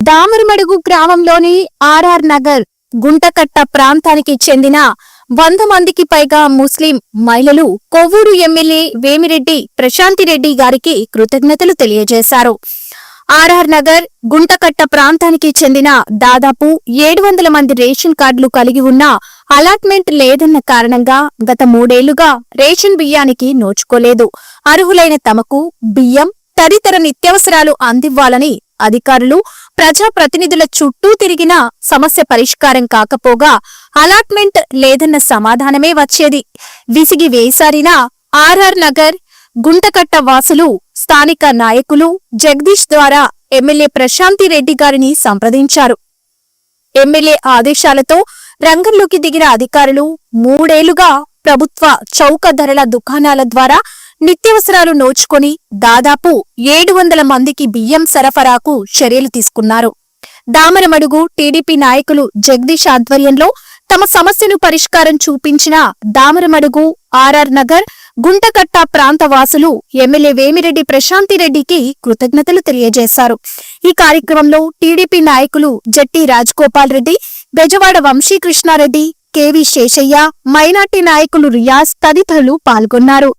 దామరమడుగు గ్రామంలోని ఆర్ఆర్ నగర్ గుంటకట్ట ప్రాంతానికి చెందిన 100 మందికి పైగా ముస్లిం మహిళలు కొవ్వూరు ఎమ్మెల్యే వేమిరెడ్డి ప్రశాంతిరెడ్డి గారికి కృతజ్ఞతలు తెలియజేశారు. ఆర్ఆర్ నగర్ గుంటకట్ట ప్రాంతానికి చెందిన దాదాపు 700 మంది రేషన్ కార్డులు కలిగి ఉన్న అలాట్మెంట్ లేదన్న కారణంగా గత 3 ఏళ్లుగా రేషన్ బియ్యానికి నోచుకోలేదు. అర్హులైన తమకు బియ్యం తదితర నిత్యావసరాలు అందివ్వాలని అధికారులు ప్రజాప్రతినిధుల చుట్టూ తిరిగినా సమస్య పరిష్కారం కాకపోగా అలాట్మెంట్ లేదన్న సమాధానమే వచ్చేది. విసిగి వేసారిన ఆర్ఆర్ నగర్ గుంటకట్ట వాసులు స్థానిక నాయకులు జగదీష్ ద్వారా ఎమ్మెల్యే ప్రశాంతిరెడ్డి గారిని సంప్రదించారు. ఎమ్మెల్యే ఆదేశాలతో రంగంలోకి దిగిన అధికారులు 3 ఏళ్లుగా ప్రభుత్వ చౌక ధరల దుకాణాల ద్వారా నిత్యావసరాలు నోచుకొని దాదాపు 700 మందికి బియ్యం సరఫరాకు చర్యలు తీసుకున్నారు. దామరమడుగు టీడీపీ నాయకులు జగదీష్ ఆధ్వర్యంలో తమ సమస్యను పరిష్కారం చూపించిన దామరమడుగు ఆర్ఆర్ నగర్ గుంటకట్ట ప్రాంత వాసులు ఎమ్మెల్యే వేమిరెడ్డి ప్రశాంతిరెడ్డికి కృతజ్ఞతలు తెలియజేశారు. ఈ కార్యక్రమంలో టీడీపీ నాయకులు జట్టి రాజగోపాల్ రెడ్డి, బెజవాడ వంశీకృష్ణారెడ్డి, కేవీ శేషయ్య, మైనార్టీ నాయకులు రియాజ్ తదితరులు పాల్గొన్నారు.